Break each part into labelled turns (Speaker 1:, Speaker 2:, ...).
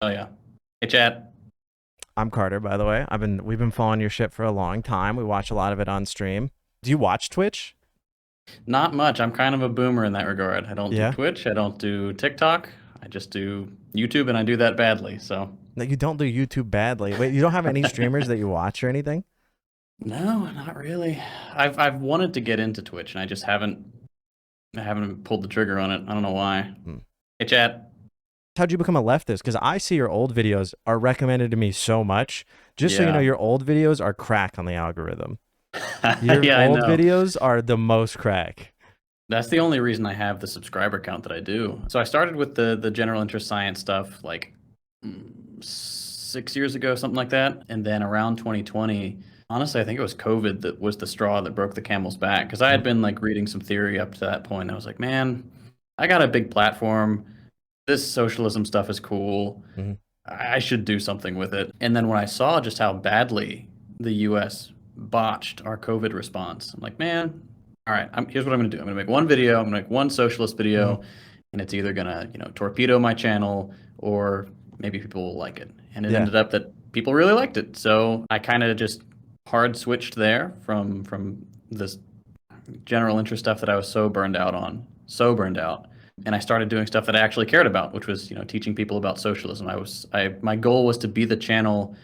Speaker 1: Oh yeah. Hey, Chad.
Speaker 2: I'm Carter, by the way. We've been following your shit for a long time. We watch a lot of it on stream. Do you watch Twitch?
Speaker 1: Not much. I'm kind of a boomer in that regard. I don't do
Speaker 2: Yeah.
Speaker 1: Twitch. I don't do TikTok. I just do YouTube, and I do that badly. So
Speaker 2: No, you don't do YouTube badly. Wait, you don't have any streamers that you watch or anything?
Speaker 1: no, not really. I've wanted to get into Twitch, and I haven't pulled the trigger on it. I don't know why.
Speaker 2: Hmm.
Speaker 1: Hey, Chad.
Speaker 2: How'd you become a leftist? Because I see your old videos are recommended to me so much. Just so you know,
Speaker 1: Yeah.
Speaker 2: your old videos are crack on the algorithm. Your
Speaker 1: Yeah, I
Speaker 2: old
Speaker 1: know.
Speaker 2: videos are the most crack.
Speaker 1: That's the only reason I have the subscriber count that I do. So I started with the general interest science stuff like 6 years ago, something like that. And then around 2020, honestly, I think it was COVID that was the straw that broke the camel's back. Because I
Speaker 2: Mhm.
Speaker 1: had been like reading some theory up to that point. I was like, man, I got a big platform. This socialism stuff is cool.
Speaker 2: Mhm.
Speaker 1: I should do something with it. And then when I saw just how badly the US botched our COVID response, I'm like, man, all right, here's what I'm going to do. I'm going to make one video. I'm going to make one socialist
Speaker 2: Mhm.
Speaker 1: video, and it's either going to, torpedo my channel or maybe people will like it. And it
Speaker 2: Yeah.
Speaker 1: ended up that people really liked it. So I kind of just hard switched there from this general interest stuff that I was so burned out on, so burned out. And I started doing stuff that I actually cared about, which was, teaching people about socialism. My goal was to be the channel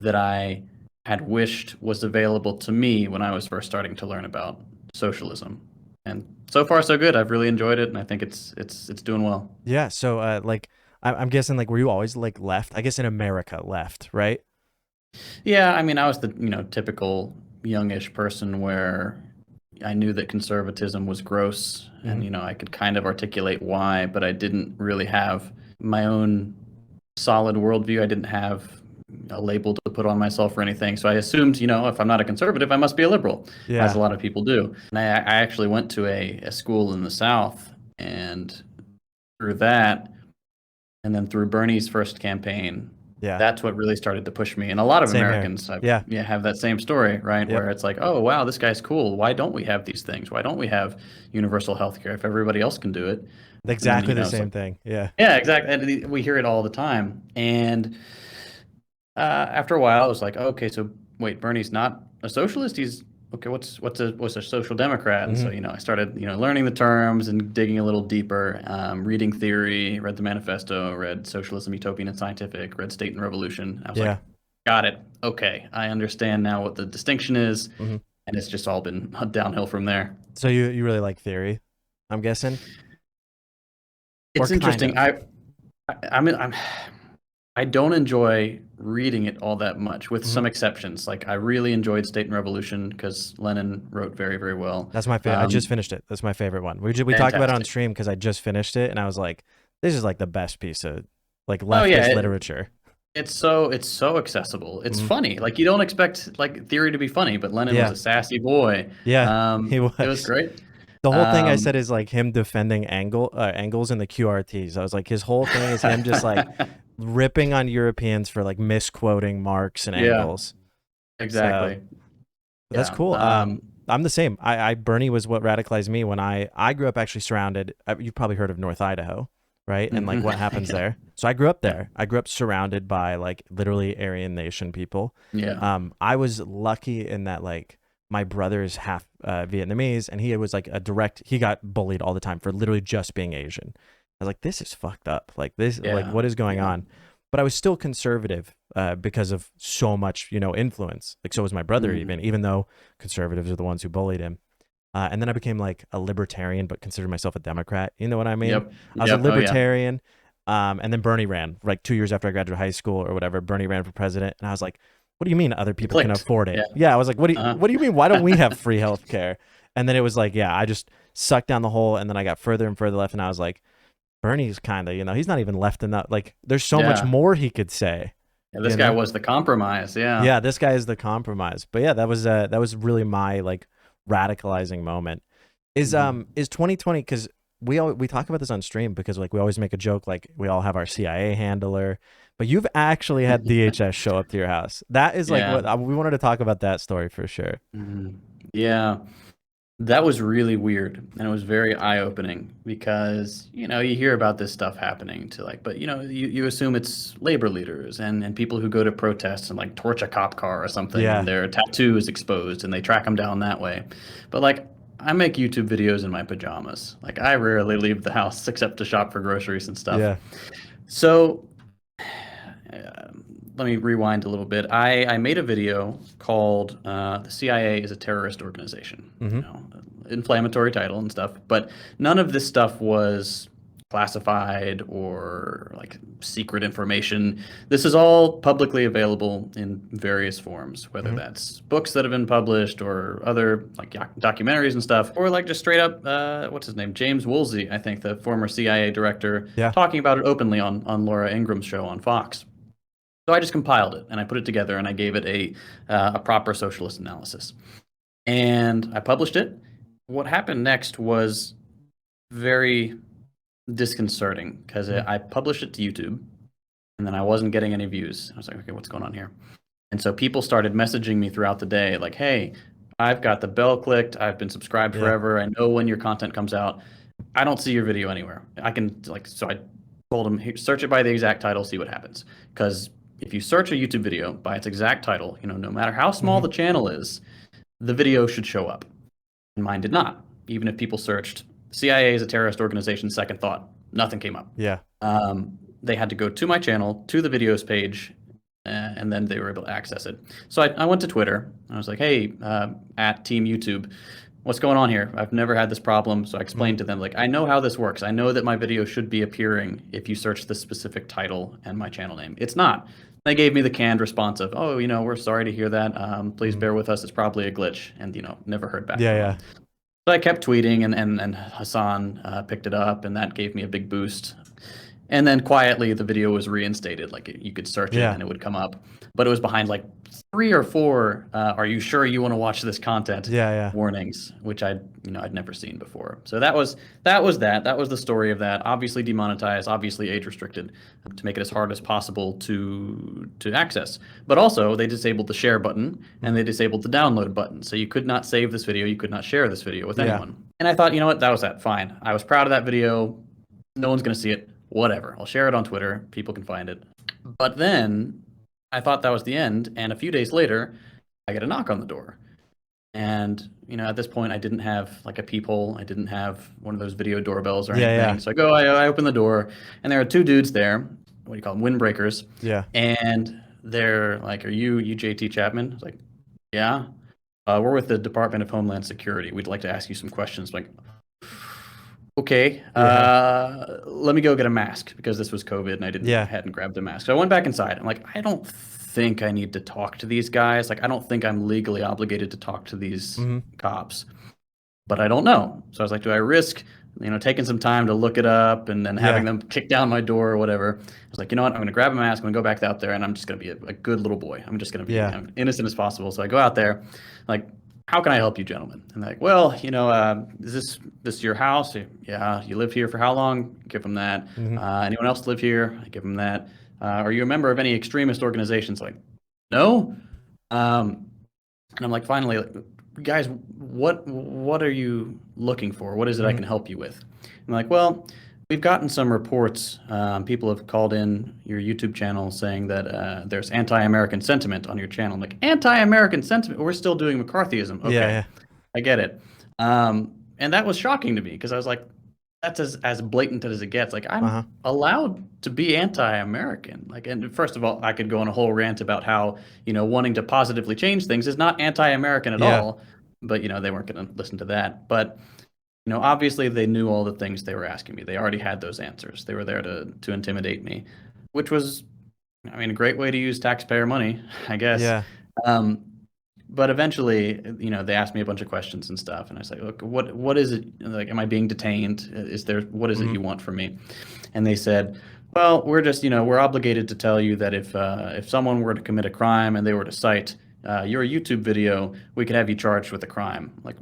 Speaker 1: that I had wished was available to me when I was first starting to learn about socialism. And so far so good. I've really enjoyed it, and I think it's doing well.
Speaker 2: Yeah. So, I'm guessing, like, were you always like left? I guess in America, left, right?
Speaker 1: Yeah, I mean, I was the, typical youngish person where I knew that conservatism was gross
Speaker 2: Mm-hmm.
Speaker 1: and, I could kind of articulate why, but I didn't really have my own solid worldview. I didn't have a label to put on myself or anything. So I assumed, if I'm not a conservative, I must be a liberal, as a
Speaker 2: Yeah.
Speaker 1: lot of people do. And I actually went to a school in the South, and through that, and then through Bernie's first campaign,
Speaker 2: Yeah.
Speaker 1: that's what really started to push me. And a lot of
Speaker 2: Same here.
Speaker 1: Americans
Speaker 2: Yeah.
Speaker 1: yeah, have that same story, right?
Speaker 2: Yep.
Speaker 1: Where it's like, oh, wow, this guy's cool. Why don't we have these things? Why don't we have universal health care if everybody else can do it? And then,
Speaker 2: Exactly the
Speaker 1: it's like,
Speaker 2: same thing. Yeah.
Speaker 1: yeah, exactly. And we hear it all the time. And after a while, it was like, okay, so wait, Bernie's not a socialist. He's okay. What's a social democrat? And
Speaker 2: Hmm.
Speaker 1: so I started learning the terms and digging a little deeper, reading theory, read the manifesto, read Socialism, Utopian and Scientific, read State and Revolution. I was like,
Speaker 2: Yeah.
Speaker 1: got it. Okay, I understand now what the distinction is,
Speaker 2: Hmm.
Speaker 1: and it's just all been downhill from there.
Speaker 2: So you really like theory, I'm guessing, or
Speaker 1: It's
Speaker 2: kind
Speaker 1: interesting.
Speaker 2: of.
Speaker 1: I don't enjoy reading it all that much, with
Speaker 2: Hmm.
Speaker 1: some exceptions. Like I really enjoyed State and Revolution because Lenin wrote very, very well.
Speaker 2: That's my favorite. I just
Speaker 1: Um,
Speaker 2: finished it. That's my favorite one. We talked about it on
Speaker 1: Fantastic.
Speaker 2: stream because I just finished it, and I was like, this is like the best piece of like
Speaker 1: Oh yeah,
Speaker 2: leftist literature.
Speaker 1: it's so accessible. It's
Speaker 2: Hmm.
Speaker 1: funny. Like you don't expect like theory to be funny, but Lenin was
Speaker 2: Yeah.
Speaker 1: a sassy boy.
Speaker 2: Yeah. He
Speaker 1: It was
Speaker 2: was.
Speaker 1: great.
Speaker 2: The whole thing I
Speaker 1: Um,
Speaker 2: said is like him defending angles in the QRTs. I was like, his whole thing is him just like ripping on Europeans for like misquoting Marx and
Speaker 1: yeah,
Speaker 2: Engels. So
Speaker 1: exactly.
Speaker 2: that's
Speaker 1: Yeah.
Speaker 2: cool. I'm the same. I Bernie was what radicalized me when I grew up actually surrounded. You've probably heard of North Idaho, right? And like
Speaker 1: Mhm.
Speaker 2: what happens
Speaker 1: Yeah.
Speaker 2: there. So I grew up
Speaker 1: Yeah.
Speaker 2: there. I grew up surrounded by like literally Aryan Nation people.
Speaker 1: Yeah.
Speaker 2: I was lucky in that like my brother is half Vietnamese, and he was like a direct. He got bullied all the time for literally just being Asian. I was like, this is fucked up. Like this, like
Speaker 1: Yeah.
Speaker 2: what is going
Speaker 1: Yeah.
Speaker 2: on? But I was still conservative because of so much, influence. Like so was my brother,
Speaker 1: Mhm.
Speaker 2: even though conservatives are the ones who bullied him. And then I became like a libertarian, but considered myself a Democrat. You know what I mean?
Speaker 1: Yep.
Speaker 2: I was a
Speaker 1: Yep. Oh yeah.
Speaker 2: libertarian. And then Bernie ran like 2 years after I graduated high school or whatever. Bernie ran for president, and I was like, "What do you mean other
Speaker 1: You
Speaker 2: people can
Speaker 1: clicked.
Speaker 2: afford it?"
Speaker 1: Yeah.
Speaker 2: Yeah, I was like,
Speaker 1: Uh-huh.
Speaker 2: What do you mean? Why don't we have free health care?" And then it was like, yeah, I just sucked down the hole, and then I got further and further left, and I was like, Bernie's kind of, he's not even left enough. Like, there's so much
Speaker 1: Yeah.
Speaker 2: more he could say.
Speaker 1: Yeah. This
Speaker 2: You
Speaker 1: guy
Speaker 2: know?
Speaker 1: was the compromise. Yeah.
Speaker 2: Yeah, this guy is the compromise. But yeah, that was really my like radicalizing moment. Is 2020, because we talk about this on stream because like we always make a joke like we all have our CIA handler, but you've actually had DHS show up to your house. That is like
Speaker 1: Yeah.
Speaker 2: what we wanted to talk about, that story for sure.
Speaker 1: Mhm. Yeah. That was really weird, and it was very eye-opening because, you hear about this stuff happening to like, but you assume it's labor leaders and people who go to protests and like torch a cop car or something and
Speaker 2: Yeah.
Speaker 1: their tattoo is exposed and they track them down that way. But like I make YouTube videos in my pajamas. Like I rarely leave the house except to shop for groceries and stuff.
Speaker 2: Yeah.
Speaker 1: So let me rewind a little bit. I made a video called "The CIA is a Terrorist Organization."
Speaker 2: Hmm.
Speaker 1: Inflammatory title and stuff, but none of this stuff was classified or like secret information. This is all publicly available in various forms, whether
Speaker 2: Hmm.
Speaker 1: that's books that have been published or other like documentaries and stuff, or like just straight up, what's his name, James Woolsey, I think, the former CIA director,
Speaker 2: Yeah.
Speaker 1: talking about it openly on Laura Ingraham's show on Fox. So I just compiled it and I put it together and I gave it a proper socialist analysis. And I published it. What happened next was very disconcerting because
Speaker 2: Mhm.
Speaker 1: I published it to YouTube and then I wasn't getting any views. I was like, okay, what's going on here? And so people started messaging me throughout the day like, hey, I've got the bell clicked. I've been subscribed
Speaker 2: Yeah.
Speaker 1: forever. I know when your content comes out. I don't see your video anywhere. I can like, so I told them, "Hey, search it by the exact title, see what happens." Because if you search a YouTube video by its exact title, no matter how small
Speaker 2: Mhm.
Speaker 1: the channel is, the video should show up. And mine did not. Even if people searched CIA is a terrorist organization, second thought, nothing came up.
Speaker 2: Yeah.
Speaker 1: They had to go to my channel, to the videos page, and then they were able to access it. So I went to Twitter. I was like, hey, at Team YouTube, what's going on here? I've never had this problem. So I explained to them, like, I know how this works. I know that my video should be appearing if you search the specific title and my channel name. It's not. They gave me the canned response of, oh, we're sorry to hear that. Please bear with us. It's probably a glitch. And, never heard back
Speaker 2: Yeah.
Speaker 1: from
Speaker 2: Yeah.
Speaker 1: them. So I kept tweeting, and Hassan picked it up, and that gave me a big boost. And then quietly, the video was reinstated. Like you could search it
Speaker 2: Yeah.
Speaker 1: and it would come up, but it was behind like 3 or 4. Are you sure you want to watch this content?
Speaker 2: Yeah. Yeah.
Speaker 1: Warnings, which I'd never seen before. So that was that. That was the story of that. Obviously demonetized, obviously age restricted, to make it as hard as possible to access. But also they disabled the share button and they disabled the download button. So you could not save this video, you could not share this video with
Speaker 2: Yeah.
Speaker 1: anyone. And I thought, you know what, that was that. Fine. I was proud of that video. No one's gonna see it. Whatever. I'll share it on Twitter. People can find it. But then I thought that was the end. And a few days later, I get a knock on the door. And, at this point, I didn't have like a peephole. I didn't have one of those video doorbells or
Speaker 2: Yeah,
Speaker 1: anything.
Speaker 2: yeah.
Speaker 1: So I open the door and there are 2 dudes there. What do you call them? Windbreakers.
Speaker 2: Yeah.
Speaker 1: And they're like, are you JT Chapman? I was like, yeah. We're with the Department of Homeland Security. We'd like to ask you some questions. I'm like, okay, let me go get a mask because this was COVID and I hadn't grabbed a mask. So I went back inside. I'm like, I don't think I need to talk to these guys. Like, I don't think I'm legally obligated to talk to these cops, but I don't know. So I was like, do I risk, taking some time to look it up and then having them kick down my door or whatever? I was like, you know what? I'm going to grab a mask. I'm going to go back out there and I'm just going to be a good little boy. I'm just going to be innocent as possible. So I go out there, like, how can I help you, gentlemen? And they're like, well, is this your house? Yeah. You live here for how long? Give them that. Anyone else live here? I give them that. Are you a member of any extremist organizations? Like, no. And I'm like, finally, like, guys, what are you looking for? What is it I can help you with? I'm like, well, we've gotten some reports. People have called in your YouTube channel saying that there's anti-American sentiment on your channel. I'm like, anti-American sentiment? We're still doing McCarthyism. Okay,
Speaker 2: Yeah.
Speaker 1: I get it. And that was shocking to me because I was like, that's as blatant as it gets. Like, I'm allowed to be anti-American. Like, and first of all, I could go on a whole rant about how, wanting to positively change things is not anti-American at all. But, they weren't going to listen to that. But, obviously they knew all the things they were asking me. They already had those answers. They were there to intimidate me, which was, a great way to use taxpayer money, I guess.
Speaker 2: Yeah.
Speaker 1: But eventually, they asked me a bunch of questions and stuff, and I was like, "Look, what is it? Like, am I being detained? What is it you want from me?" And they said, "Well, we're just, we're obligated to tell you that if someone were to commit a crime and they were to cite your YouTube video, we could have you charged with a crime." I'm like,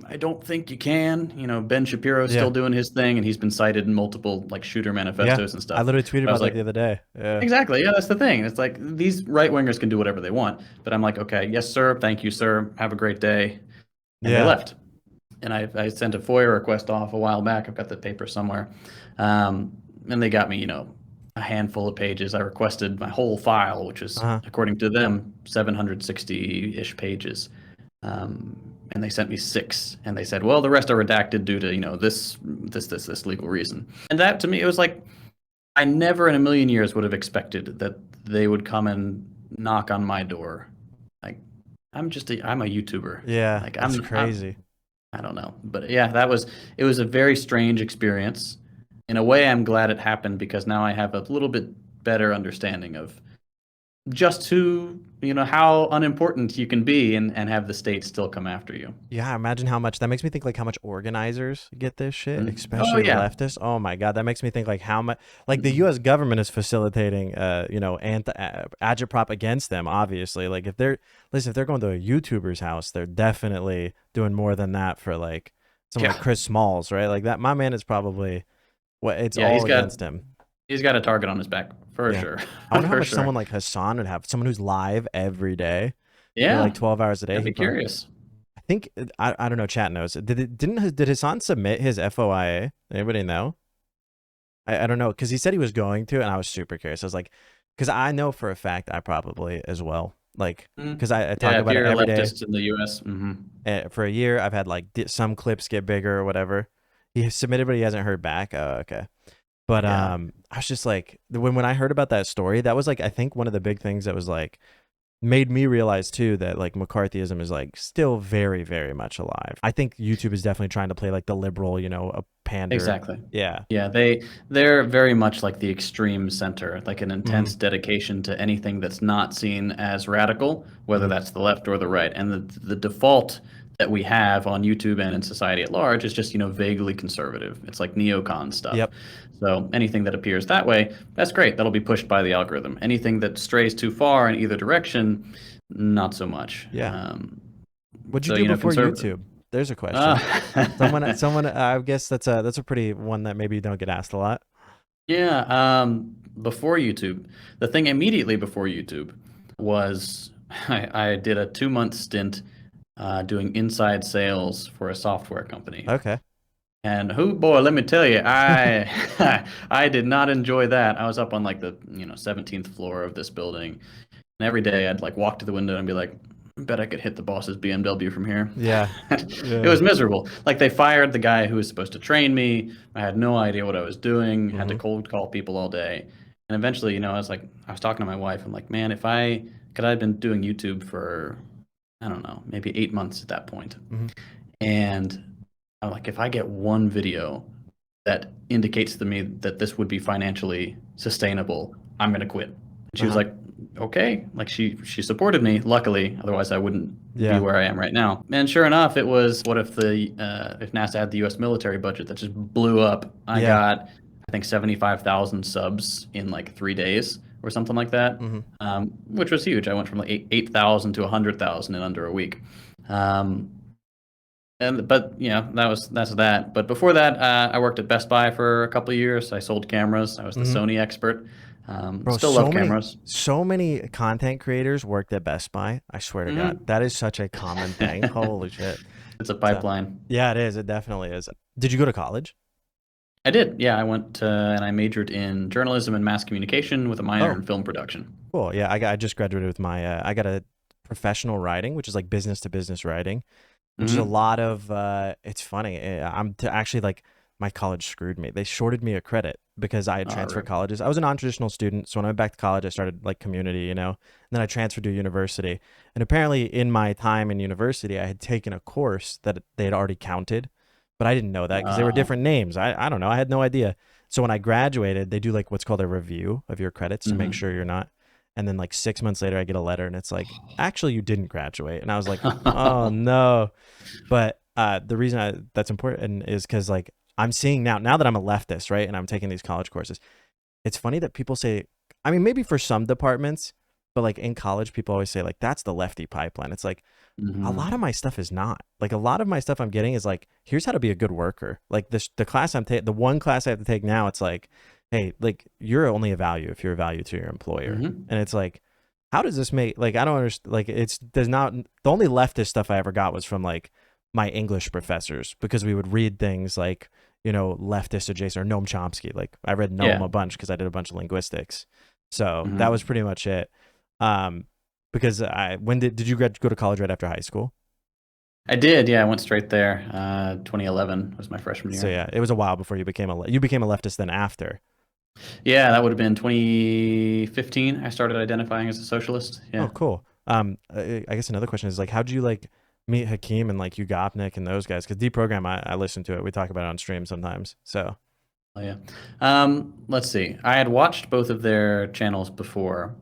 Speaker 1: I don't think you can. Ben Shapiro's still doing his thing, and he's been cited in multiple like shooter manifestos and stuff.
Speaker 2: I literally tweeted about
Speaker 1: that
Speaker 2: the other day. Yeah.
Speaker 1: Exactly. Yeah, that's the thing. It's like these right wingers can do whatever they want, but I'm like, okay, yes, sir, thank you, sir, have a great day. and they
Speaker 2: Yeah.
Speaker 1: left. And I sent a FOIA request off a while back. I've got the paper somewhere, and they got me, a handful of pages. I requested my whole file, which is,
Speaker 2: Uh-huh.
Speaker 1: according to them, 760-ish pages. And they sent me 6, and they said, well, the rest are redacted due to, this legal reason. And that, to me, it was like, I never in a million years would have expected that they would come and knock on my door. Like, I'm a YouTuber.
Speaker 2: Yeah,
Speaker 1: Like,
Speaker 2: that's crazy.
Speaker 1: I don't know. But yeah, it was a very strange experience. In a way, I'm glad it happened because now I have a little bit better understanding of just how unimportant you can be and have the state still come after you.
Speaker 2: Yeah, imagine how much that makes me think like how much organizers get this shit,
Speaker 1: Oh
Speaker 2: especially
Speaker 1: yeah.
Speaker 2: leftists. Oh my God, that makes me think like how much like the US government is facilitating agitprop against them, obviously. Like if they're going to a YouTuber's house, they're definitely doing more than that for like someone like
Speaker 1: Yeah.
Speaker 2: Chris Smalls, right? Like that my man is probably it's
Speaker 1: Yeah,
Speaker 2: all against him.
Speaker 1: he's got a target on his back for
Speaker 2: Yeah.
Speaker 1: sure.
Speaker 2: I wonder how
Speaker 1: For
Speaker 2: much
Speaker 1: sure.
Speaker 2: someone like Hassan would have, someone who's live every day for
Speaker 1: Yeah.
Speaker 2: like 12 hours a day.
Speaker 1: I'd be
Speaker 2: He probably
Speaker 1: curious.
Speaker 2: I think I don't know. Chat knows. Did Hassan submit his FOIA? Anybody know? I don't know because he said he was going to, and I was super curious. I was like, because I know for a fact I probably as well. Like, because I talk
Speaker 1: Yeah, if
Speaker 2: about it
Speaker 1: you're
Speaker 2: every day.
Speaker 1: leftist in the US.
Speaker 2: For a year, I've had like some clips get bigger or whatever. He submitted, but he hasn't heard back. Oh, okay. But
Speaker 1: Yeah.
Speaker 2: I was just like, when I heard about that story, that was like I think one of the big things that was like made me realize too that like McCarthyism is like still very, very much alive. I think YouTube is definitely trying to play like the liberal, a pander.
Speaker 1: Exactly.
Speaker 2: Yeah.
Speaker 1: Yeah, they're very much like the extreme center, like an
Speaker 2: Mhm.
Speaker 1: intense dedication to anything that's not seen as radical, whether
Speaker 2: Mhm.
Speaker 1: that's the left or the right. And the default that we have on YouTube and in society at large is just, vaguely conservative. It's like neocon stuff.
Speaker 2: Yep.
Speaker 1: So anything that appears that way, that's great. That'll be pushed by the algorithm. Anything that strays too far in either direction, not so much.
Speaker 2: Yeah. What'd you
Speaker 1: So,
Speaker 2: do before
Speaker 1: conservative.
Speaker 2: YouTube? There's a question.
Speaker 1: Uh,
Speaker 2: Someone. I guess that's a pretty one that maybe you don't get asked a lot.
Speaker 1: Yeah, before YouTube, the thing immediately before YouTube was I did a 2-month stint doing inside sales for a software company.
Speaker 2: Okay.
Speaker 1: And boy, let me tell you, I I did not enjoy that. I was up on like the 17th floor of this building, and every day I'd like walk to the window and be like, I bet I could hit the boss's BMW from here.
Speaker 2: Yeah.
Speaker 1: It was miserable. Like they fired the guy who was supposed to train me. I had no idea what I was doing. Had to cold call people all day. And eventually, I was talking to my wife. I'm like, man, I'd been doing YouTube for, I don't know, maybe 8 months at that point.
Speaker 2: Mhm.
Speaker 1: And I'm like, if I get one video that indicates to me that this would be financially sustainable, I'm going to quit. And she was like, okay. Like she supported me, luckily. Otherwise, I wouldn't
Speaker 2: Yeah.
Speaker 1: be where I am right now. And sure enough, it was, what if if NASA had the U.S. military budget that just blew up? I
Speaker 2: Yeah.
Speaker 1: got, I think, 75,000 subs in like 3 days or something like that, which was huge. I went from like 8,000 to 100,000 in under a week. But that's that. But before that, I worked at Best Buy for a couple of years. I sold cameras. I was the Sony expert.
Speaker 2: Bro,
Speaker 1: Still love cameras.
Speaker 2: So many content creators worked at Best Buy. I swear to God, that is such a common thing. Holy shit.
Speaker 1: It's a pipeline.
Speaker 2: Yeah, it is. It definitely is. Did you go to college?
Speaker 1: I did. Yeah, I went and I majored in journalism and mass communication with a minor in film production.
Speaker 2: Cool. Yeah, I just graduated with my I got a professional writing, which is like business to business writing, which is a lot of it's funny. Actually like my college screwed me. They shorted me a credit because I had transferred colleges. I was a non-traditional student, so when I went back to college, I started like community, and then I transferred to university. And apparently in my time in university, I had taken a course that they had already counted, but I didn't know that because they were different names. I don't know. I had no idea. So when I graduated, they do like what's called a review of your credits to make sure you're not. And then like 6 months later, I get a letter and it's like, actually, you didn't graduate. And I was like, oh no. But the reason that's important is because like I'm seeing now that I'm a leftist, right? And I'm taking these college courses. It's funny that people say, I mean, maybe for some departments, but like in college, people always say like, that's the lefty pipeline. It's like, a lot of my stuff is not. Like a lot of my stuff I'm getting is like, here's how to be a good worker. Like the class I'm taking, the one class I have to take now, it's like, hey, like you're only a value if you're a value to your employer. And it's like, how does this make, like, I don't understand. Like there's not, the only leftist stuff I ever got was from like my English professors because we would read things like, leftist adjacent or Noam Chomsky. Like I read Noam
Speaker 1: Yeah.
Speaker 2: a bunch because I did a bunch of linguistics. So that
Speaker 1: Hmm.
Speaker 2: was pretty much it. Um, because when did you go to college right after high school?
Speaker 1: I did. Yeah, I went straight there. 2011 was my freshman
Speaker 2: So
Speaker 1: year.
Speaker 2: yeah, it was a while before you became a leftist then after.
Speaker 1: Yeah, that would have been 2015. I started identifying as a socialist.
Speaker 2: Oh,
Speaker 1: Yeah.
Speaker 2: cool. I guess another question is like, how'd you like meet Hakeem and like Ugopnik and those guys? Because Deprogram, I listen to it. We talk about it on stream sometimes. So
Speaker 1: Oh, yeah. Let's see. I had watched both of their channels before,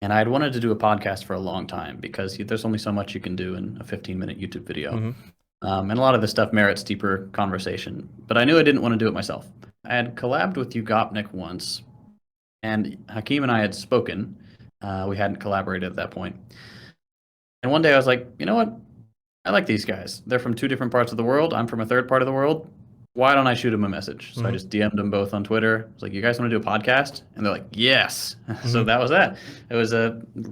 Speaker 1: and I had wanted to do a podcast for a long time because there's only so much you can do in a 15-minute YouTube video.
Speaker 2: hmm
Speaker 1: And a lot of this stuff merits deeper conversation, but I knew I didn't want to do it myself. I had collabed with Ugopnik once, and Hakeem and I had spoken. We hadn't collaborated at that point. And one day I was like, you know what? I like these guys. They're from two different parts of the world. I'm from a third part of the world. Why don't I shoot them a message? So I
Speaker 2: hmm
Speaker 1: just DM'd them both on Twitter. I was like, you guys want to do a podcast? And they're like, yes. So
Speaker 2: hmm
Speaker 1: that was that. It was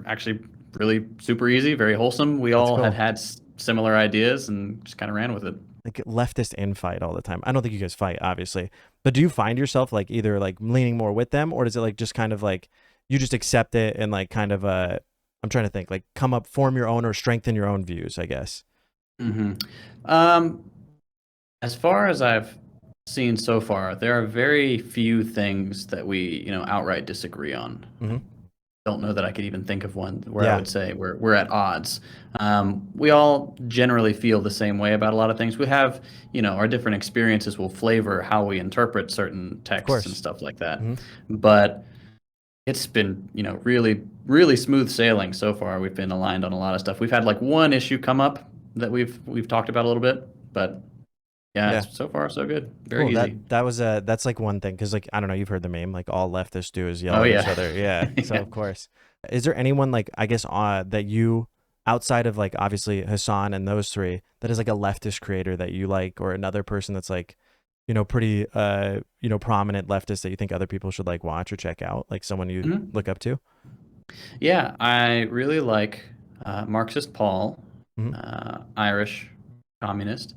Speaker 1: actually really super easy, very wholesome. We
Speaker 2: That's
Speaker 1: all had
Speaker 2: cool.
Speaker 1: had similar ideas and just kind of ran with it.
Speaker 2: Like leftist infight all the time. I don't think you guys fight, obviously, but do you find yourself like either like leaning more with them, or does it like just kind of like you just accept it and like kind of I'm trying to think like form your own or strengthen your own views, I guess.
Speaker 1: Hmm. Um, as far as I've seen so far, there are very few things that we, outright disagree on.
Speaker 2: hmm
Speaker 1: Don't know that I could even think of one where I
Speaker 2: Yeah,
Speaker 1: would say we're at odds. We all generally feel the same way about a lot of things. We have, our different experiences will flavor how we interpret certain
Speaker 2: of
Speaker 1: texts and
Speaker 2: course.
Speaker 1: stuff like that.
Speaker 2: hmm
Speaker 1: But it's been, really, really smooth sailing so far. We've been aligned on a lot of stuff. We've had like one issue come up that we've talked about a little bit, but yeah,
Speaker 2: Yeah.
Speaker 1: it's so far so good.
Speaker 2: Cool.
Speaker 1: Very easy.
Speaker 2: That was that's like one thing because like I don't know, you've heard the meme like all leftists do is yell
Speaker 1: Oh
Speaker 2: at each
Speaker 1: yeah.
Speaker 2: other. Yeah. So
Speaker 1: Yeah.
Speaker 2: of course, is there anyone like I guess that you outside of like obviously Hassan and those three that is like a leftist creator that you like or another person that's like pretty prominent leftist that you think other people should like watch or check out like someone you
Speaker 1: Mhm.
Speaker 2: look up to?
Speaker 1: Yeah, I really like Marxist Paul,
Speaker 2: hmm
Speaker 1: Irish communist,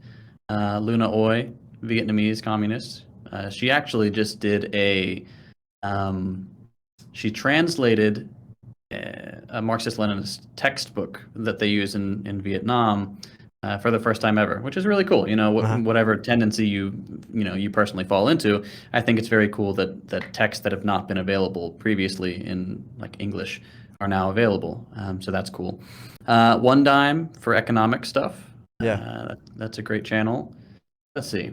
Speaker 1: Luna Oi, Vietnamese communist. She actually just did um, she translated a Marxist-Leninist textbook that they use in Vietnam for the first time ever, which is really cool.
Speaker 2: Uh-huh.
Speaker 1: Whatever tendency you personally fall into, I think it's very cool that texts that have not been available previously in like English are now available. So that's cool. One Dime for economic stuff.
Speaker 2: Yeah.
Speaker 1: That's a great channel. Let's see.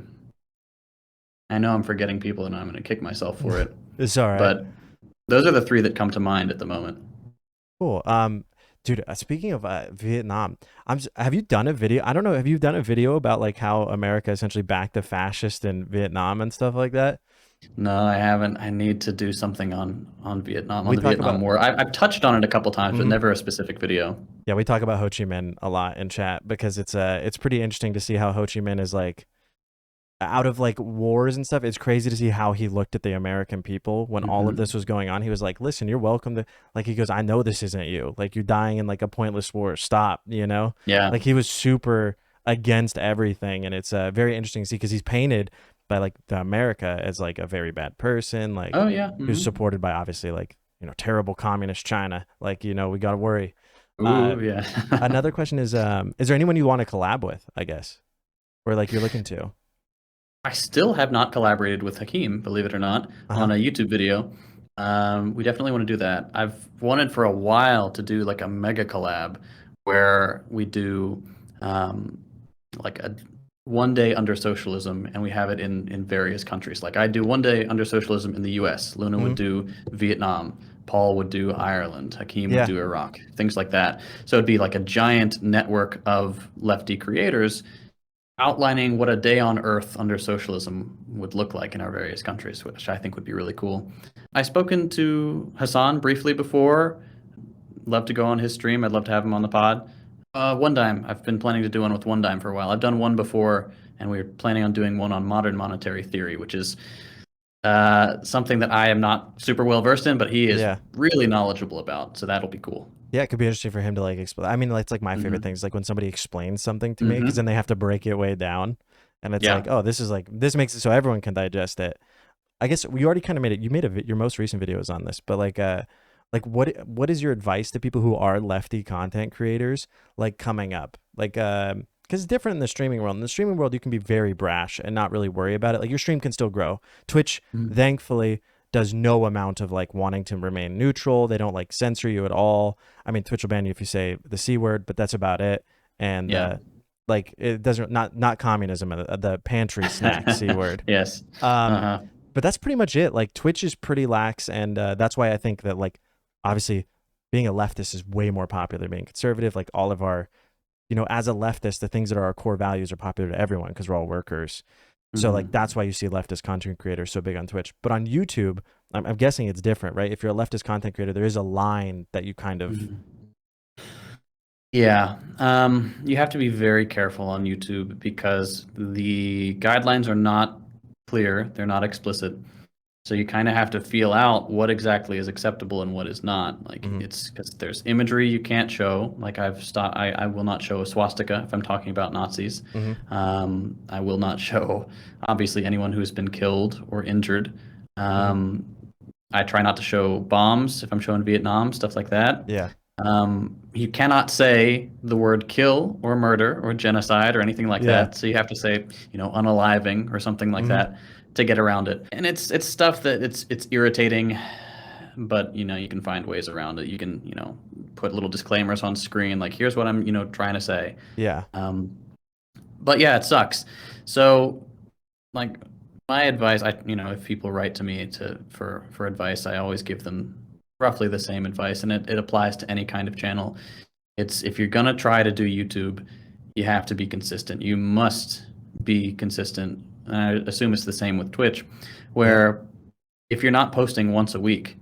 Speaker 1: I know I'm forgetting people and I'm going to kick myself for it,
Speaker 2: It's all right.
Speaker 1: but those are the three that come to mind at the moment.
Speaker 2: Cool. Dude, speaking of Vietnam, have you done a video? I don't know. Have you done a video about like how America essentially backed the fascists in Vietnam and stuff like that?
Speaker 1: No, I haven't. I need to do something on Vietnam, on
Speaker 2: We
Speaker 1: the
Speaker 2: talk
Speaker 1: Vietnam
Speaker 2: about,
Speaker 1: War. I've touched on it a couple times, but
Speaker 2: Mhm.
Speaker 1: never a specific video.
Speaker 2: Yeah, we talk about Ho Chi Minh a lot in chat because it's pretty interesting to see how Ho Chi Minh is like out of like wars and stuff. It's crazy to see how he looked at the American people when all of
Speaker 1: Hmm.
Speaker 2: this was going on. He was like, "Listen, you're welcome to," like he goes, "I know this isn't you. Like you're dying in like a pointless war. Stop."
Speaker 1: Yeah.
Speaker 2: Like he was super against everything, and it's very interesting to see because he's painted by like the America as like a very bad person, like
Speaker 1: Oh, yeah.
Speaker 2: who's
Speaker 1: Hmm.
Speaker 2: supported by obviously like terrible communist China. Like we got to worry. Uh,
Speaker 1: Ooh, yeah.
Speaker 2: Another question is there anyone you want to collab with? I guess or like you're looking to.
Speaker 1: I still have not collaborated with Hakeem, believe it or not,
Speaker 2: Uh huh.
Speaker 1: on a YouTube video. We definitely want to do that. I've wanted for a while to do like a mega collab where we do um, like a one day under socialism and we have it in various countries. Like I do one day under socialism in the US, Luna would
Speaker 2: hmm
Speaker 1: do Vietnam, Paul would do Ireland, Hakeem would
Speaker 2: Yeah.
Speaker 1: do Iraq, things like that. So it'd be like a giant network of lefty creators outlining what a day on Earth under socialism would look like in our various countries, which I think would be really cool. I've spoken to Hassan briefly before. Love to go on his stream. I'd love to have him on the pod. One Dime. I've been planning to do one with One Dime for a while. I've done one before, and we're planning on doing one on modern monetary theory, which is something that I am not super well versed in, but he is
Speaker 2: Yeah.
Speaker 1: really knowledgeable about. So that'll be cool.
Speaker 2: Yeah, it could be interesting for him to like explain. I mean, it's like my favorite
Speaker 1: Hmm.
Speaker 2: things, like when somebody explains something to me, because
Speaker 1: Hmm.
Speaker 2: then they have to break it way down, and it's like,
Speaker 1: Yeah.
Speaker 2: oh, this is like this makes it so everyone can digest it. I guess you already kind of made it. You made your most recent video is on this, but like what is your advice to people who are lefty content creators like coming up, like because it's different in the streaming world. In the streaming world, you can be very brash and not really worry about it. Like your stream can still grow. Twitch,
Speaker 1: Mhm.
Speaker 2: thankfully, does no amount of like wanting to remain neutral. They don't like censor you at all. I mean, Twitch will ban you if you say the C word, but that's about it. And
Speaker 1: Yeah.
Speaker 2: like it doesn't not communism, the pantry snack C word.
Speaker 1: Yes.
Speaker 2: Um,
Speaker 1: Uh-huh.
Speaker 2: but that's pretty much it. Like Twitch is pretty lax, and that's why I think that like obviously being a leftist is way more popular than being conservative. Like all of our, as a leftist, the things that are our core values are popular to everyone because we're all workers. So like
Speaker 1: Hmm.
Speaker 2: that's why you see leftist content creators so big on Twitch. But on YouTube, I'm guessing it's different, right? If you're a leftist content creator, there is a line that you kind of
Speaker 1: Hmm. Yeah. You have to be very careful on YouTube because the guidelines are not clear, they're not explicit. So you kind of have to feel out what exactly is acceptable and what is not. Like
Speaker 2: mhm,
Speaker 1: it's because there's imagery you can't show. Like I've stopped. I will not show a swastika if I'm talking about Nazis.
Speaker 2: mhm,
Speaker 1: I will not show obviously anyone who's been killed or injured.
Speaker 2: mhm,
Speaker 1: Um, I try not to show bombs if I'm showing Vietnam, stuff like that.
Speaker 2: yeah,
Speaker 1: You cannot say the word kill or murder or genocide or anything like
Speaker 2: yeah,
Speaker 1: that. So you have to say, unaliving or something like
Speaker 2: mhm,
Speaker 1: that to get around it. And it's stuff that it's irritating, but you can find ways around it. You can, put little disclaimers on screen like here's what I'm, trying to say.
Speaker 2: yeah,
Speaker 1: Um, but yeah, it sucks. So like my advice, if people write to me for advice, I always give them roughly the same advice, and it applies to any kind of channel. It's if you're gonna try to do YouTube, you have to be consistent. You must be consistent. And I assume it's the same with Twitch,
Speaker 2: yeah,
Speaker 1: where if you're not posting once a week,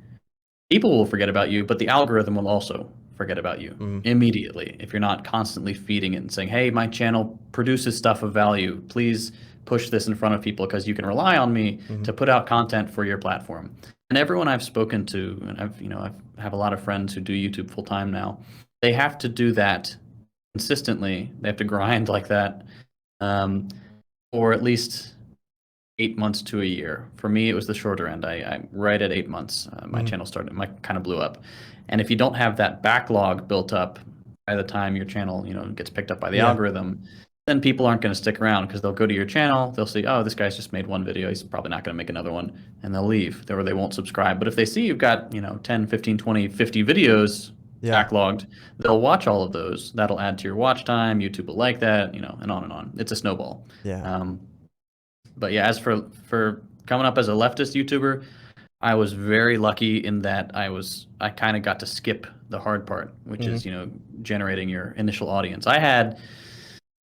Speaker 1: people will forget about you, but the algorithm will also forget about you
Speaker 2: mhm,
Speaker 1: immediately if you're not constantly feeding it and saying, hey, my channel produces stuff of value. Please push this in front of people because you can rely on me
Speaker 2: mhm,
Speaker 1: to put out content for your platform. And everyone I've spoken to, and I have a lot of friends who do YouTube full time now, they have to do that consistently. They have to grind like that, um, or at least 8 months to a year. For me, it was the shorter end. I right at 8 months, my
Speaker 2: mhm,
Speaker 1: channel started, my kind of blew up. And if you don't have that backlog built up by the time your channel, gets picked up by the
Speaker 2: yeah,
Speaker 1: algorithm, then people aren't going to stick around because they'll go to your channel, they'll see, oh, this guy's just made one video, he's probably not going to make another one, and they'll leave, or they won't subscribe. But if they see you've got, 10, 15, 20, 50 videos
Speaker 2: yeah,
Speaker 1: backlogged, they'll watch all of those. That'll add to your watch time. YouTube will like that, and on and on. It's a snowball.
Speaker 2: yeah,
Speaker 1: Um, but yeah, as for coming up as a leftist YouTuber, I was very lucky in that I kind of got to skip the hard part, which
Speaker 2: mhm,
Speaker 1: is generating your initial audience. I had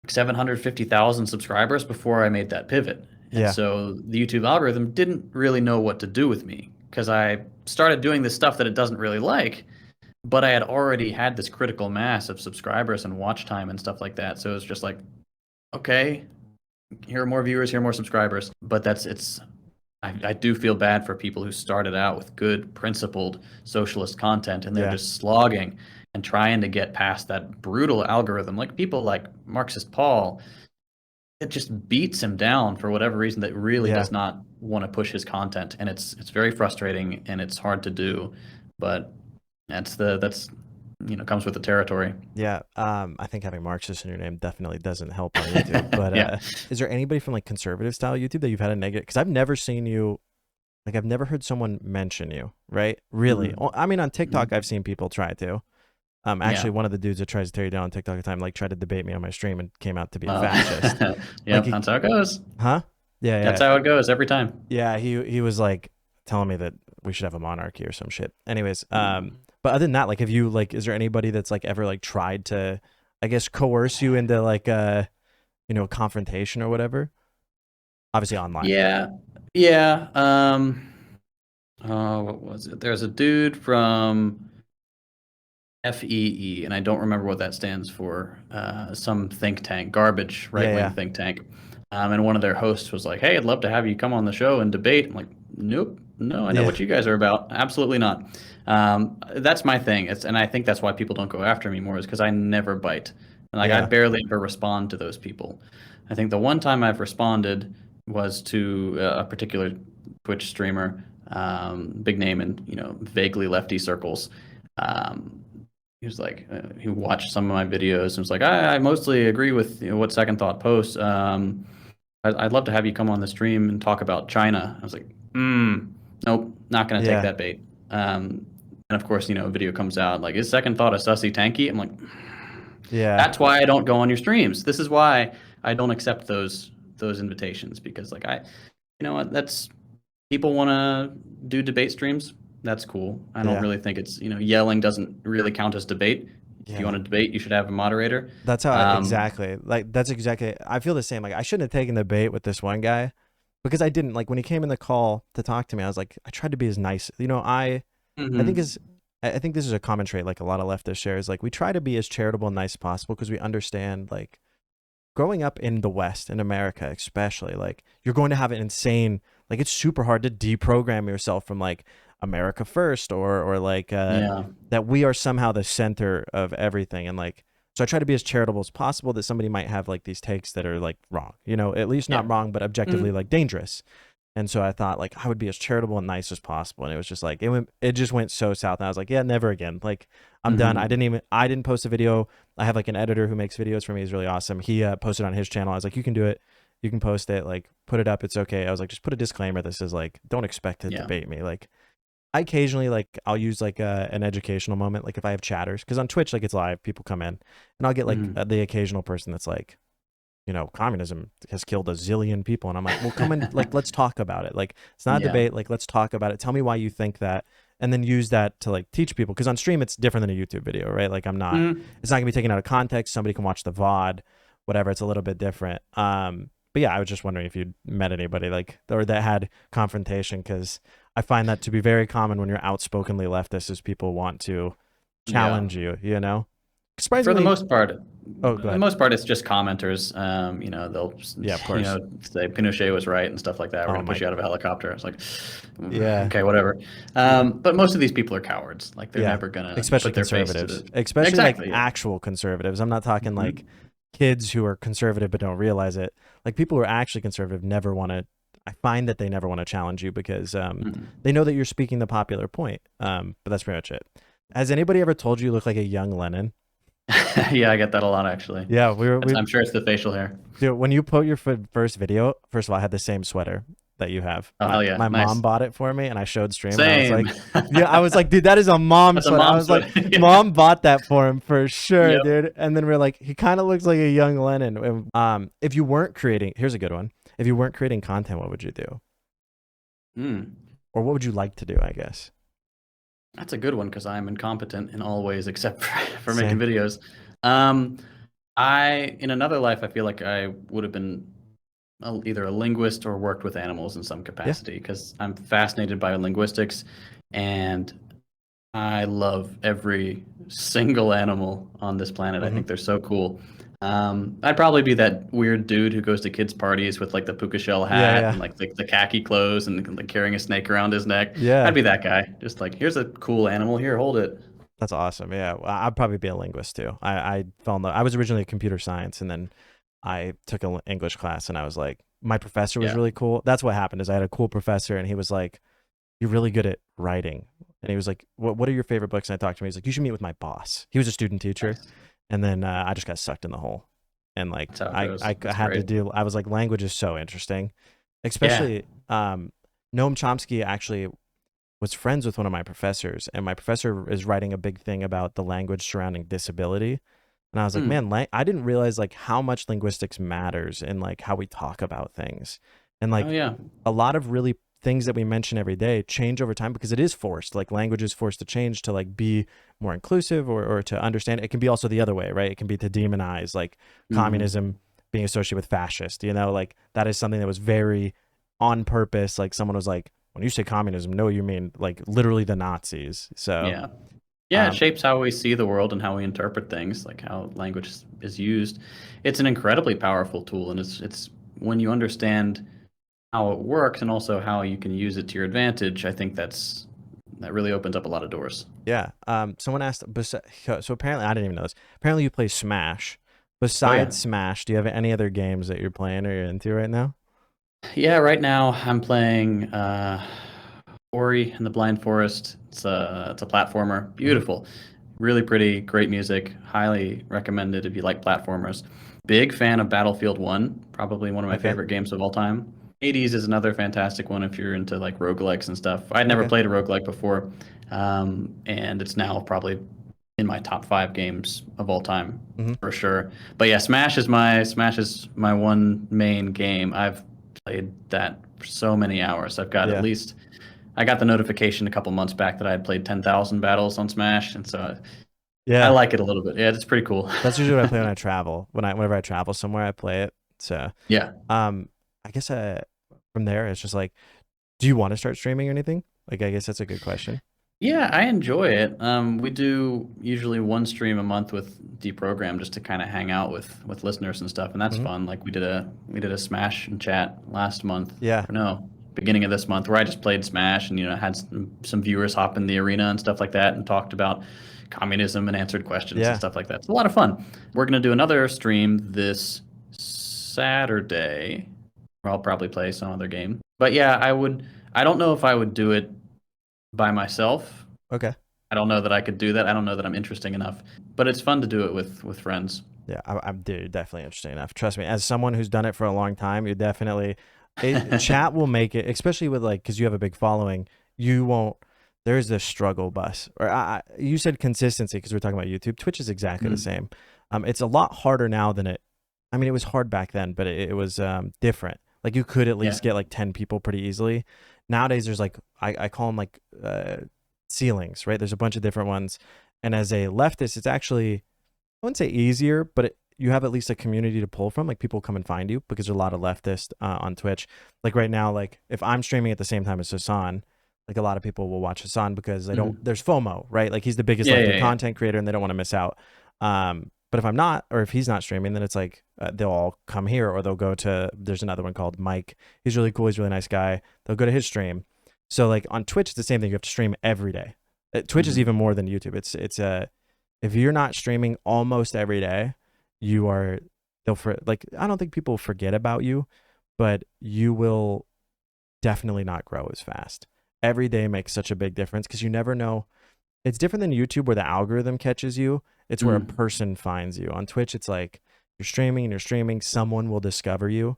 Speaker 1: 750,000 subscribers before I made that pivot, and
Speaker 2: yeah,
Speaker 1: so the YouTube algorithm didn't really know what to do with me because I started doing this stuff that it doesn't really like, but I had already had this critical mass of subscribers and watch time and stuff like that. So it was just like, okay, here are more viewers, here are more subscribers. But I do feel bad for people who started out with good, principled socialist content and they're
Speaker 2: yeah,
Speaker 1: just slogging and trying to get past that brutal algorithm. Like people like Marxist Paul, it just beats him down for whatever reason that really
Speaker 2: yeah.
Speaker 1: does not want to push his content. And it's very frustrating and it's hard to do. But that's comes with the territory.
Speaker 2: Yeah, I think having Marxist in your name definitely doesn't help on YouTube. But
Speaker 1: Yeah.
Speaker 2: is there anybody from like conservative style YouTube that you've had a negative? Because I've never seen you, like I've never heard someone mention you, right? Really?
Speaker 1: Mhm.
Speaker 2: Well, I mean, on
Speaker 1: Mhm.
Speaker 2: TikTok, I've seen people try to. Actually,
Speaker 1: Yeah.
Speaker 2: one of the dudes that tries to tear you down on TikTok at the time, like tried to debate me on my stream and came out to be a
Speaker 1: Uh,
Speaker 2: fascist. Like,
Speaker 1: yep, that's how it goes.
Speaker 2: huh? Yeah,
Speaker 1: That's
Speaker 2: yeah,
Speaker 1: how it goes every time.
Speaker 2: yeah. He was like telling me that we should have a monarchy or some shit. Anyways,
Speaker 1: Mm.
Speaker 2: but other than that, like, have you like, is there anybody that's like ever like tried to, I guess, coerce you into like confrontation or whatever? Obviously online.
Speaker 1: Yeah. Yeah. Oh, what was it? There's a dude from FEE, and I don't remember what that stands for. Some think tank, garbage right
Speaker 2: Yeah,
Speaker 1: wing
Speaker 2: yeah.
Speaker 1: think tank. And one of their hosts was like, "Hey, I'd love to have you come on the show and debate." I'm like, "Nope, no, I know
Speaker 2: Yeah.
Speaker 1: what you guys are about. Absolutely not." That's my thing. And I think that's why people don't go after me more, is because I never bite. And like I
Speaker 2: Yeah.
Speaker 1: barely ever respond to those people. I think the one time I've responded was to a particular Twitch streamer, big name in vaguely lefty circles. Um, he was like, he watched some of my videos and was like, I mostly agree with what Second Thought posts. I'd love to have you come on the stream and talk about China. I was like, nope, not going to take
Speaker 2: Yeah.
Speaker 1: that bait. And of course, a video comes out like, is Second Thought a sussy tanky? I'm like,
Speaker 2: Yeah.
Speaker 1: that's why I don't go on your streams. This is why I don't accept those invitations, because like you know what, that's people want to do debate streams. That's cool. I don't
Speaker 2: Yeah.
Speaker 1: really think it's yelling doesn't really count as debate. If you
Speaker 2: Yeah.
Speaker 1: want to debate, you should have a moderator.
Speaker 2: That's how
Speaker 1: Um,
Speaker 2: exactly. Like that's exactly. I feel the same. Like I shouldn't have taken the bait with this one guy because I didn't. Like when he came in the call to talk to me, I was like, I tried to be as nice. I think
Speaker 1: mhm.
Speaker 2: is I think this is a common trait like a lot of leftists share is like we try to be as charitable and nice as possible because we understand like growing up in the West, in America especially, like you're going to have an insane like it's super hard to deprogram yourself from like America first or like
Speaker 1: Yeah.
Speaker 2: that we are somehow the center of everything and like so I try to be as charitable as possible that somebody might have like these takes that are like wrong, at least
Speaker 1: Yeah.
Speaker 2: not wrong, but objectively
Speaker 1: Mhm.
Speaker 2: like dangerous. And so I thought like I would be as charitable and nice as possible. And it was just like it just went so south. And I was like, yeah, never again. Like I'm done.
Speaker 1: Mhm.
Speaker 2: I didn't post a video. I have like an editor who makes videos for me. He's really awesome. He posted on his channel. I was like, you can do it. You can post it, like put it up. It's okay. I was like, just put a disclaimer that says like, don't expect to
Speaker 1: Yeah.
Speaker 2: debate me. Like I occasionally like I'll use like an educational moment. Like if I have chatters, because on Twitch, like it's live, people come in and I'll get like
Speaker 1: Mhm.
Speaker 2: the occasional person that's like, communism has killed a zillion people. And I'm like, well, come in, like, let's talk about it. Like, it's not a
Speaker 1: Yeah.
Speaker 2: debate. Like, let's talk about it. Tell me why you think that. And then use that to like teach people. Cause on stream, it's different than a YouTube video, right? Like,
Speaker 1: Mhm.
Speaker 2: it's not gonna be taken out of context. Somebody can watch the VOD, whatever. It's a little bit different. But yeah, I was just wondering if you'd met anybody like, or that had confrontation. Cause I find that to be very common when you're outspokenly leftist is people want to
Speaker 1: Yeah.
Speaker 2: challenge you,
Speaker 1: For the
Speaker 2: Surprisingly.
Speaker 1: most part,
Speaker 2: Oh, go
Speaker 1: the
Speaker 2: ahead.
Speaker 1: most part, it's just commenters. They'll
Speaker 2: Yeah, of course.
Speaker 1: say Pinochet was right and stuff like that. We're
Speaker 2: Oh
Speaker 1: gonna
Speaker 2: my,
Speaker 1: push you out of a helicopter. It's like,
Speaker 2: yeah.
Speaker 1: okay, whatever. But most of these people are cowards. Like they're
Speaker 2: Yeah,
Speaker 1: never gonna
Speaker 2: especially
Speaker 1: put their face to
Speaker 2: conservatives,
Speaker 1: the.
Speaker 2: especially like
Speaker 1: Exactly. Yeah.
Speaker 2: actual conservatives. I'm not talking
Speaker 1: Mhm.
Speaker 2: like kids who are conservative but don't realize it. Like people who are actually conservative never want to. I find that they never want to challenge you because
Speaker 1: Mhm.
Speaker 2: they know that you're speaking the popular point. But that's pretty much it. Has anybody ever told you look like a young Lenin?
Speaker 1: Yeah, I get that a lot actually.
Speaker 2: Yeah, we
Speaker 1: I'm sure it's the facial hair.
Speaker 2: dude, when you put your first video. First of all, I had the same sweater that you have.
Speaker 1: Oh
Speaker 2: My
Speaker 1: hell yeah,
Speaker 2: my mom
Speaker 1: nice.
Speaker 2: bought it for me, and I showed stream, and I was
Speaker 1: Same.
Speaker 2: like, yeah, I was like, dude, that is a mom
Speaker 1: That's a
Speaker 2: sweater. I
Speaker 1: mom
Speaker 2: was like,
Speaker 1: sweater. Yeah.
Speaker 2: mom bought that for him for sure,
Speaker 1: Yep.
Speaker 2: dude. And then we're like, he kind of looks like a young Lenin. And, if you weren't creating, here's a good one. If you weren't creating content, what would you do,
Speaker 1: Mm.
Speaker 2: or what would you like to do? I guess.
Speaker 1: That's a good one because I'm incompetent in all ways except for making
Speaker 2: Same.
Speaker 1: videos. In another life, I feel like I would have been either a linguist or worked with animals in some
Speaker 2: Yeah.
Speaker 1: capacity because I'm fascinated by linguistics and I love every single animal on this planet. I
Speaker 2: Hmm.
Speaker 1: think they're so cool. I'd probably be that weird dude who goes to kids' parties with like the puka shell
Speaker 2: Yeah.
Speaker 1: hat
Speaker 2: Yeah.
Speaker 1: and like the khaki clothes and like carrying a snake around his neck. I'd
Speaker 2: Yeah.
Speaker 1: be that guy. Just like, here's a cool animal. Here, hold it.
Speaker 2: That's awesome. Yeah, well, I'd probably be a linguist too. I fell in love. I was originally a computer science, and then I took an English class, and I was like, my professor was
Speaker 1: Yeah.
Speaker 2: really cool. That's what happened. Is I had a cool professor, and he was like, "You're really good at writing," and he was like, "What are your favorite books?" And I talked to him. He's like, "You should meet with my boss." He was a student teacher,
Speaker 1: Nice.
Speaker 2: and then I just got sucked in the hole, and like
Speaker 1: That's how it
Speaker 2: I
Speaker 1: goes.
Speaker 2: I
Speaker 1: That's
Speaker 2: had to
Speaker 1: great.
Speaker 2: do. I was like, language is so interesting,
Speaker 1: Yeah.
Speaker 2: especially Noam Chomsky actually was friends with one of my professors, and my professor is writing a big thing about the language surrounding disability. And I was like,
Speaker 1: Hmm.
Speaker 2: man, I didn't realize like how much linguistics matters in like how we talk about things. And
Speaker 1: Oh
Speaker 2: like
Speaker 1: yeah.
Speaker 2: a lot of really things that we mention every day change over time because it is forced. Like language is forced to change to like be more inclusive or to understand. It can be also the other way, right? It can be to demonize like
Speaker 1: Hmm.
Speaker 2: communism being associated with fascist, like that is something that was very on purpose. Like someone was like, when you say communism, no, you mean like literally the Nazis. So,
Speaker 1: Yeah. Yeah, it
Speaker 2: um,
Speaker 1: shapes how we see the world and how we interpret things, like how language is used. It's an incredibly powerful tool, and it's when you understand how it works and also how you can use it to your advantage, I think that really opens up a lot of doors.
Speaker 2: Yeah. Someone asked, so apparently, I didn't even know this. Apparently, you play Smash.
Speaker 1: Oh yeah.
Speaker 2: Besides Smash, do you have any other games that you're playing or you're into right now?
Speaker 1: Yeah, right now I'm playing Ori and the Blind Forest. It's a platformer.
Speaker 2: Hmm.
Speaker 1: Beautiful. Really pretty, great music. Highly recommended if you like platformers. Big fan of Battlefield 1, probably one of my
Speaker 2: Okay.
Speaker 1: favorite games of all time. Hades is another fantastic one if you're into like roguelikes and stuff. I'd never
Speaker 2: Okay.
Speaker 1: played a roguelike before, and it's now probably in my top 5 games of all time
Speaker 2: Hmm.
Speaker 1: for sure. But yeah, Smash is my one main game. I've played that for so many hours.
Speaker 2: Yeah.
Speaker 1: I got the notification a couple months back that I had played 10,000 battles on Smash, and so I
Speaker 2: Yeah.
Speaker 1: like it a little bit. Yeah, it's pretty cool.
Speaker 2: That's usually what I play when I travel. Whenever I travel somewhere, I play it. So,
Speaker 1: Yeah.
Speaker 2: um, I guess from there, it's just like, do you want to start streaming or anything? Like, I guess that's a good question.
Speaker 1: Yeah, I enjoy it. We do usually one stream a month with Deprogram just to kind of hang out with listeners and stuff, and that's
Speaker 2: Hmm.
Speaker 1: fun. Like we did a Smash and chat last month,
Speaker 2: Yeah.
Speaker 1: or no, beginning of this month, where I just played Smash and had some viewers hop in the arena and stuff like that, and talked about communism and answered questions and
Speaker 2: Yeah.
Speaker 1: stuff like that. It's a lot of fun. We're gonna do another stream this Saturday, where I'll probably play some other game. But yeah, I would. I don't know if I would do it by myself.
Speaker 2: Okay.
Speaker 1: I don't know that I could do that. I don't know that I'm interesting enough, but it's fun to do it with friends.
Speaker 2: Yeah, I'm dude, definitely interesting enough. Trust me, as someone who's done it for a long time, you're definitely chat will make it, especially with like because you have a big following. You won't. There's this struggle bus, or you said consistency because we're talking about YouTube. Twitch is exactly the
Speaker 1: Mhm.
Speaker 2: same. It's a lot harder now than it. I mean, it was hard back then, but it was different. Like you could at
Speaker 1: Yeah.
Speaker 2: least get like 10 people pretty easily. Nowadays, there's like I call them like ceilings, right? There's a bunch of different ones, and as a leftist, it's actually I wouldn't say easier, but you have at least a community to pull from. Like people come and find you because there's a lot of leftists on Twitch. Like right now, like if I'm streaming at the same time as Hassan, like a lot of people will watch Hassan because they don't.
Speaker 1: Mhm.
Speaker 2: There's FOMO, right? Like he's the biggest
Speaker 1: Yeah,
Speaker 2: lefty
Speaker 1: yeah, yeah.
Speaker 2: content creator, and they don't want to miss out. But if I'm not, or if he's not streaming, then it's like they'll all come here, or they'll go to. There's another one called Mike. He's really cool. He's a really nice guy. They'll go to his stream. So like on Twitch, it's the same thing. You have to stream every day. Twitch is
Speaker 1: Mhm.
Speaker 2: even more than YouTube. It's a if you're not streaming almost every day, you are like I don't think people forget about you, but you will definitely not grow as fast. Every day makes such a big difference because you never know. It's different than YouTube where the algorithm catches you. It's where a
Speaker 1: Mhm.
Speaker 2: person finds you. On Twitch, it's like you're streaming, someone will discover you.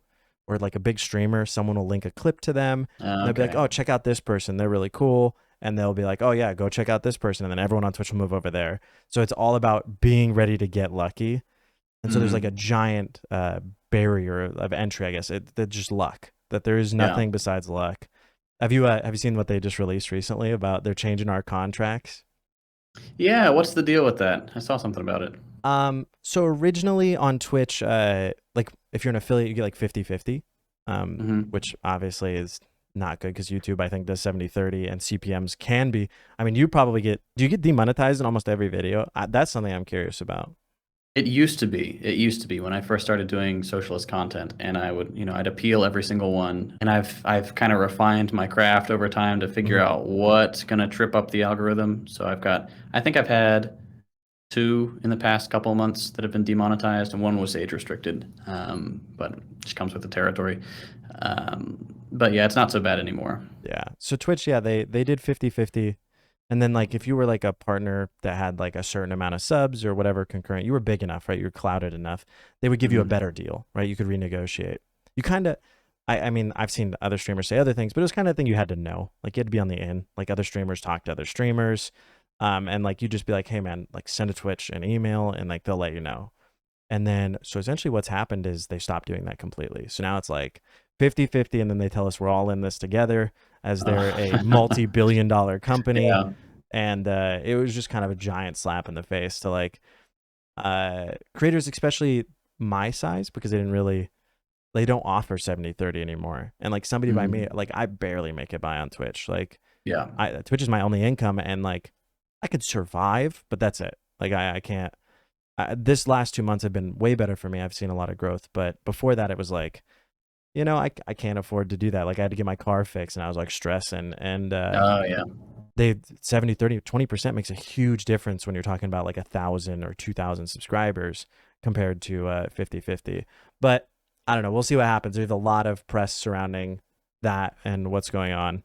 Speaker 2: Or like a big streamer, someone will link a clip to them. And they'll be like,
Speaker 1: Okay.
Speaker 2: oh, check out this person. They're really cool. And they'll be like, oh, yeah, go check out this person. And then everyone on Twitch will move over there. So it's all about being ready to get lucky. And so there's like a
Speaker 1: Mhm.
Speaker 2: giant barrier of entry, I guess. That's just luck, that there is
Speaker 1: Yeah.
Speaker 2: nothing besides luck. Have you seen what they just released recently about they're changing our contracts?
Speaker 1: Yeah. What's the deal with that? I saw something about it.
Speaker 2: So originally on Twitch, like if you're an affiliate, you get like 50-50,
Speaker 1: Hmm.
Speaker 2: which obviously is not good because YouTube, I think, does 70-30 and CPMs can be. I mean, do you get demonetized in almost every video? That's something I'm curious about.
Speaker 1: It used to be. It used to be when I first started doing socialist content, and I'd appeal every single one. And I've kind of refined my craft over time to figure
Speaker 2: Hmm.
Speaker 1: out what's gonna trip up the algorithm. So I think I've had two in the past couple of months that have been demonetized, and one was age restricted, but it just comes with the territory. But yeah, it's not so bad anymore.
Speaker 2: Yeah. So Twitch, yeah, they did 50-50. And then like if you were like a partner that had like a certain amount of subs or whatever concurrent, you were big enough, right? You were clouded enough. They would give you a
Speaker 1: Mhm.
Speaker 2: better deal, right? You could renegotiate. You kind of I mean, I've seen other streamers say other things, but it was kind of thing you had to know. Like you had to be on the in. Like other streamers talk to other streamers. And like you just be like, hey man, like send a Twitch an email and like they'll let you know. And then, so essentially what's happened is they stopped doing that completely. So now it's like 50-50, and then they tell us we're all in this together as they're a multi-billion-dollar company.
Speaker 1: Yeah.
Speaker 2: And it was just kind of a giant slap in the face to like creators, especially my size, because they don't offer 70-30 anymore. And like somebody by me,
Speaker 1: Mhm.
Speaker 2: like I barely make it by on Twitch. Like
Speaker 1: Yeah.
Speaker 2: Twitch is my only income, and like I could survive, but that's it. Like I can't this last 2 months have been way better for me. I've seen a lot of growth, but before that, it was like I can't afford to do that. Like I had to get my car fixed and I was like stressing, and
Speaker 1: Oh yeah.
Speaker 2: they 70, 30, 20% makes a huge difference when you're talking about like 1,000 or 2,000 subscribers compared to 50-50. But I don't know. We'll see what happens. There's a lot of press surrounding that and what's going on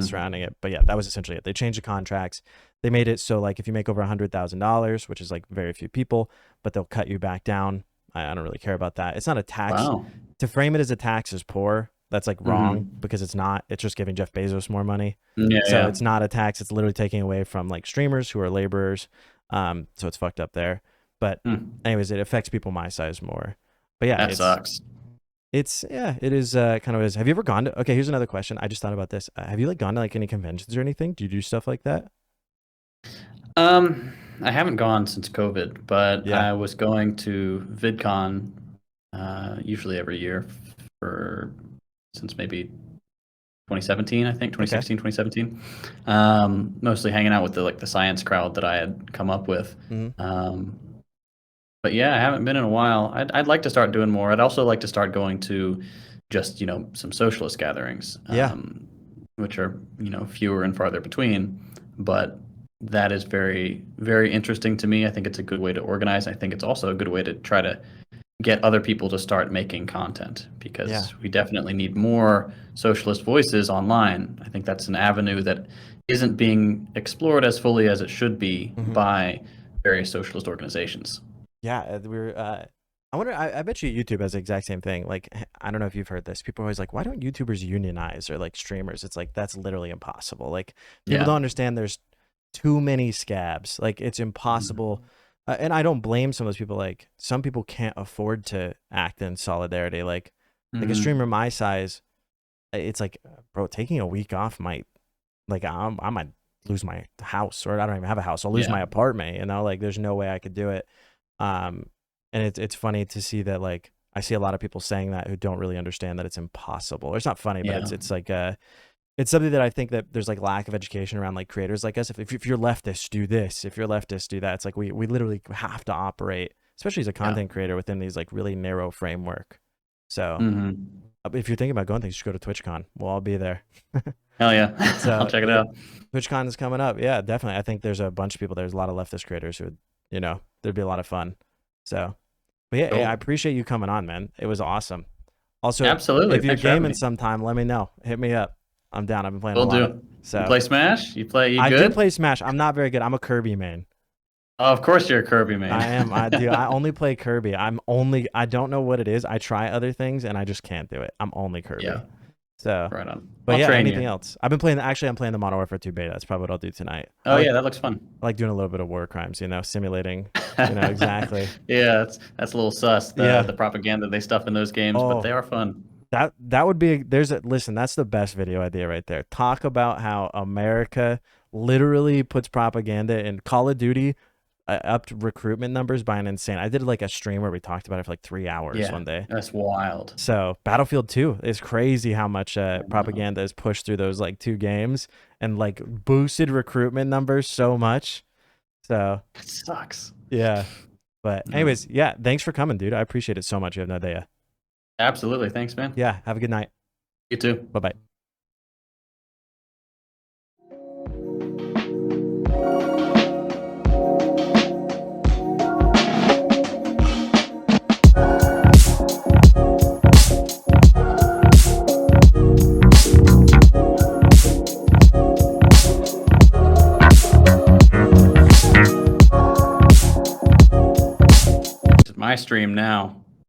Speaker 2: surrounding it. But yeah, that was essentially it. They changed the contracts. They made it so like if you make over $100,000, which is like very few people, but they'll cut you back down. I don't really care about that. It's not a tax.
Speaker 1: Wow.
Speaker 2: To frame it as a tax is poor. That's like wrong because it's not. It's just giving Jeff Bezos more money.
Speaker 1: Yeah.
Speaker 2: So
Speaker 1: Yeah.
Speaker 2: it's not a tax. It's literally taking away from like streamers who are laborers. So it's fucked up there. But anyways, it affects people my size more. But yeah,
Speaker 1: That sucks.
Speaker 2: it is kind of what it is. Have you ever gone to? Okay, here's another question. I just thought about this. Have you like gone to like any conventions or anything? Do you do stuff like that?
Speaker 1: I haven't gone since COVID, but
Speaker 2: Yeah.
Speaker 1: I was going to VidCon usually every year since maybe 2017, I think 2016, 2017. Mostly hanging out with the science crowd that I had come up with. But yeah, I haven't been in a while. I'd like to start doing more. I'd also like to start going to just some socialist gatherings, which are fewer and farther between. But that is very, very interesting to me. I think it's a good way to organize. I think it's also a good way to try to get other people to start making content, because we definitely need more socialist voices online. I think that's an avenue that isn't being explored as fully as it should be by various socialist organizations.
Speaker 2: Yeah, I wonder. I bet you YouTube has the exact same thing. Like, I don't know if you've heard this. People are always like, "Why don't YouTubers unionize or like streamers?" It's like that's literally impossible. Like, people don't understand. There's too many scabs. Like, it's impossible. And I don't blame some of those people. Like, some people can't afford to act in solidarity. Like a streamer my size, it's like, bro, taking a week off might, like, I might lose my house, or I don't even have a house. I'll lose my apartment. Like, there's no way I could do it. And it's funny to see that, like, I see a lot of people saying that who don't really understand that it's impossible. Or it's not funny, but it's like it's something that I think that there's like lack of education around, like, creators like us. If you're leftist, do this. If you're leftist, do that. It's like we literally have to operate, especially as a content creator, within these like really narrow framework. So if you're thinking about going, things, just go to TwitchCon. We'll all be there.
Speaker 1: Hell yeah.
Speaker 2: So
Speaker 1: I'll check it out.
Speaker 2: TwitchCon is coming up. Yeah, definitely. I think there's a bunch of people. There's a lot of leftist creators who would, there'd be a lot of fun. So, but yeah,
Speaker 1: Cool.
Speaker 2: I appreciate you coming on, man. It was awesome. Also,
Speaker 1: Absolutely.
Speaker 2: if you're
Speaker 1: Thanks for having
Speaker 2: gaming
Speaker 1: me.
Speaker 2: sometime, let me know. Hit me up. I'm down. I've been playing
Speaker 1: Will
Speaker 2: a lot.
Speaker 1: do.
Speaker 2: So
Speaker 1: You play Smash? You
Speaker 2: I
Speaker 1: good?
Speaker 2: do play Smash. I'm not very good. I'm a Kirby main.
Speaker 1: Oh, of course you're a Kirby man.
Speaker 2: I am. I do. I only play Kirby. I don't know what it is. I try other things and I just can't do it. I'm only Kirby.
Speaker 1: Yeah.
Speaker 2: So,
Speaker 1: Right on.
Speaker 2: but
Speaker 1: I'll
Speaker 2: yeah,
Speaker 1: train
Speaker 2: anything
Speaker 1: you.
Speaker 2: else? I'm playing the Modern Warfare 2 beta. That's probably what I'll do tonight.
Speaker 1: Oh yeah, that looks fun.
Speaker 2: I like doing a little bit of war crimes, simulating, exactly.
Speaker 1: Yeah, that's a little sus.
Speaker 2: Yeah.
Speaker 1: The propaganda they stuff in those games, but they are fun.
Speaker 2: That would be listen, that's the best video idea right there. Talk about how America literally puts propaganda in Call of Duty, upped recruitment numbers by an insane. I did like a stream where we talked about it for like 3 hours one day.
Speaker 1: That's wild.
Speaker 2: So Battlefield 2 is crazy how much propaganda is pushed through those like 2 games and like boosted recruitment numbers so much. So
Speaker 1: It sucks.
Speaker 2: yeah. But anyways, yeah, thanks for coming, dude. I appreciate it so much. You have no idea.
Speaker 1: Absolutely. Thanks, man.
Speaker 2: Yeah, have a good night.
Speaker 1: You too.
Speaker 2: Bye-bye.
Speaker 1: It's my stream now.